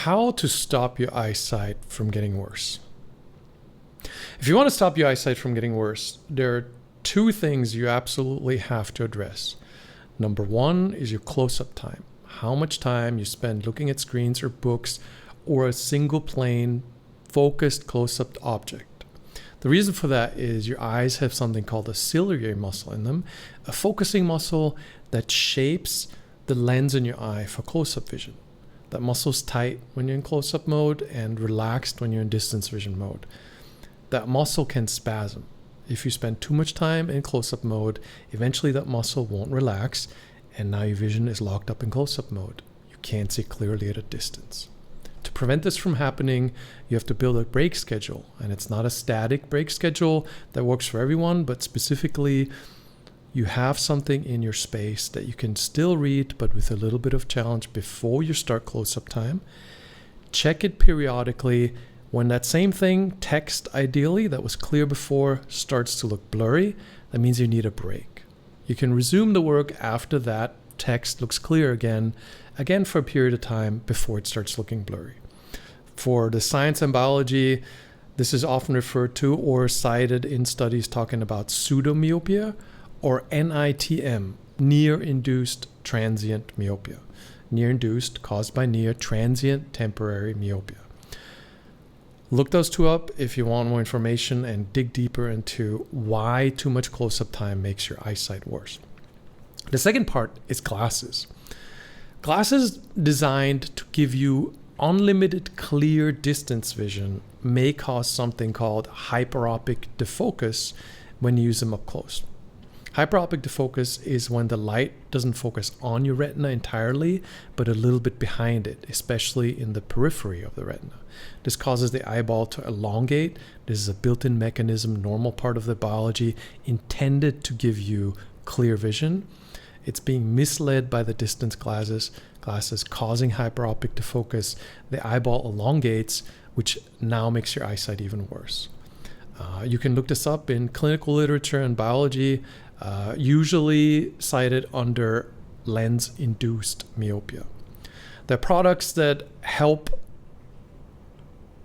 How to stop your eyesight from getting worse. If you want to stop your eyesight from getting worse, there are two things you absolutely have to address. Number one is your close-up time. How much time you spend looking at screens or books or a single plane focused close-up object. The reason for that is your eyes have something called a ciliary muscle in them, a focusing muscle that shapes the lens in your eye for close-up vision. That muscle's tight when you're in close-up mode and relaxed when you're in distance vision mode. That muscle can spasm. If you spend too much time in close-up mode, eventually that muscle won't relax, and now your vision is locked up in close-up mode. You can't see clearly at a distance. To prevent this from happening, you have to build a break schedule, and it's not a static break schedule that works for everyone, but specifically you have something in your space that you can still read, but with a little bit of challenge before you start close-up time. Check it periodically. When that same thing, text ideally, that was clear before, starts to look blurry, that means you need a break. You can resume the work after that text looks clear again for a period of time before it starts looking blurry. For the science and biology, this is often referred to or cited in studies talking about pseudomyopia or NITM, near-induced transient myopia. Near-induced, caused by near, transient, temporary myopia. Look those two up if you want more information and dig deeper into why too much close-up time makes your eyesight worse. The second part is glasses. Glasses designed to give you unlimited clear distance vision may cause something called hyperopic defocus when you use them up close. Hyperopic defocus is when the light doesn't focus on your retina entirely, but a little bit behind it, especially in the periphery of the retina. This causes the eyeball to elongate. This is a built-in mechanism, normal part of the biology, intended to give you clear vision. It's being misled by the distance glasses causing hyperopic defocus. The eyeball elongates, which now makes your eyesight even worse. You can look this up in clinical literature and biology, usually cited under lens-induced myopia. There are products that help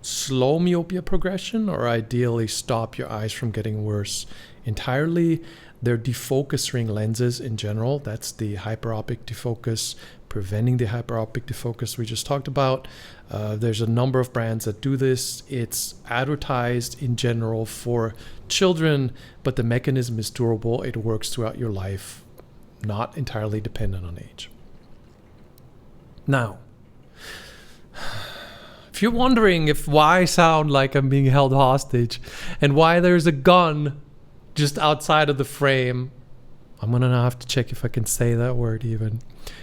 slow myopia progression or ideally stop your eyes from getting worse entirely. They're defocus ring lenses in general. That's the hyperopic defocus, preventing the hyperopic defocus we just talked about. There's a number of brands that do this. It's advertised in general for children, but the mechanism is durable. It works throughout your life, not entirely dependent on age. Now, if you're wondering why I sound like I'm being held hostage and why there's a gun just outside of the frame, I'm gonna now have to check if I can say that word even.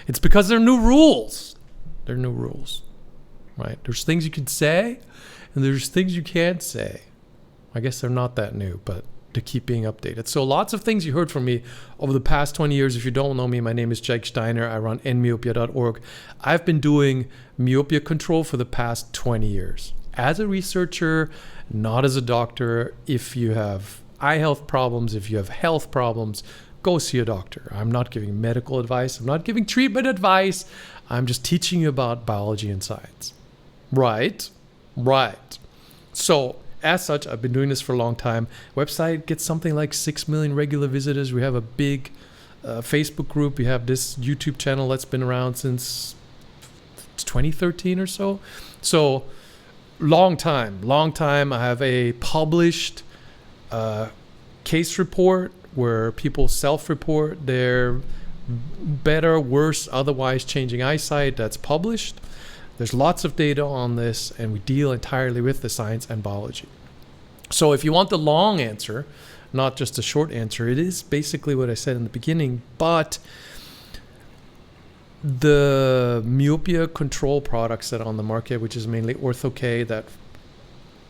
It's because there are new rules. There are new rules, right? There's things you can say and there's things you can't say. I guess they're not that new, but to keep being updated. So lots of things you heard from me over the past 20 years. If you don't know me, my name is Jake Steiner. I run Endmyopia.org. I've been doing myopia control for the past 20 years. As a researcher, not as a doctor. If you have eye health problems, if you have health problems, go see a doctor. I'm not giving medical advice. I'm not giving treatment advice. I'm just teaching you about biology and science. Right. So, as such, I've been doing this for a long time. Website gets something like 6 million regular visitors. We have a big Facebook group. We have this YouTube channel that's been around since 2013 or so. So, long time. I have a published case report where people self-report their better, worse, otherwise changing eyesight. That's published. There's lots of data on this, and we deal entirely with the science and biology. So if you want the long answer, not just a short answer, it is basically what I said in the beginning, but the myopia control products that are on the market, which is mainly Ortho-k, that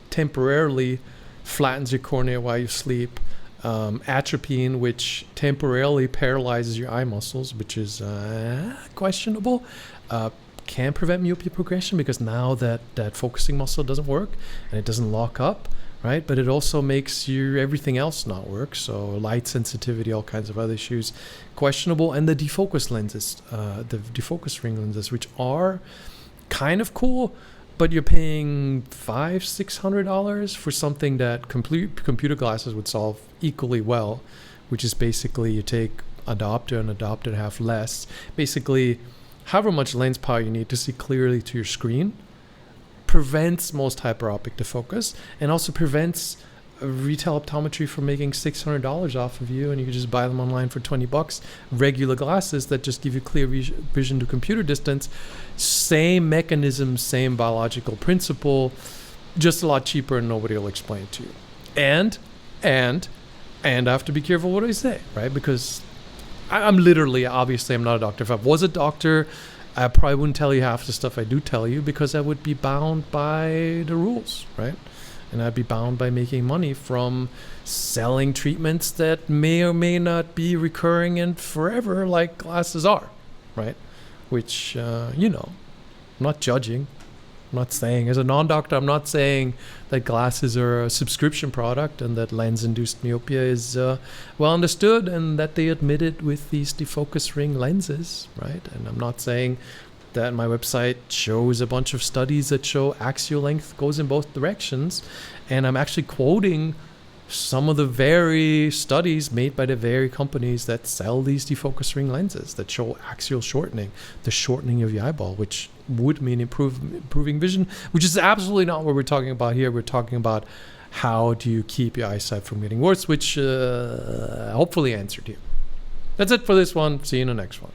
temporarily flattens your cornea while you sleep, atropine, which temporarily paralyzes your eye muscles, which is questionable, can prevent myopia progression because now that focusing muscle doesn't work and it doesn't lock up, right? But it also makes your everything else not work. So light sensitivity, all kinds of other issues, questionable. And the defocus lenses, the defocus ring lenses, which are kind of cool, but you're paying $500-600 for something that computer glasses would solve equally well, which is basically you take a diopter and a diopter and a half less. Basically, however much lens power you need to see clearly to your screen prevents most hyperopic defocus, and also prevents retail optometry from making $600 off of you, and you can just buy them online for $20. Regular glasses that just give you clear vision to computer distance. Same mechanism, same biological principle, just a lot cheaper, and nobody will explain it to you. And I have to be careful what I say, right? Because I'm literally, obviously, I'm not a doctor. If I was a doctor, I probably wouldn't tell you half the stuff I do tell you, because I would be bound by the rules, right? And I'd be bound by making money from selling treatments that may or may not be recurring and forever, like glasses are, right? Which, I'm not judging. I'm not saying, as a non-doctor, I'm not saying that glasses are a subscription product and that lens-induced myopia is well understood and that they admit it with these defocus ring lenses, right? And I'm not saying that my website shows a bunch of studies that show axial length goes in both directions. And I'm actually quoting some of the very studies made by the very companies that sell these defocus ring lenses that show axial shortening, the shortening of the eyeball, which would mean improving vision, which is absolutely not what we're talking about here. We're talking about how do you keep your eyesight from getting worse, which hopefully answered you. That's it for this one. See you in the next one.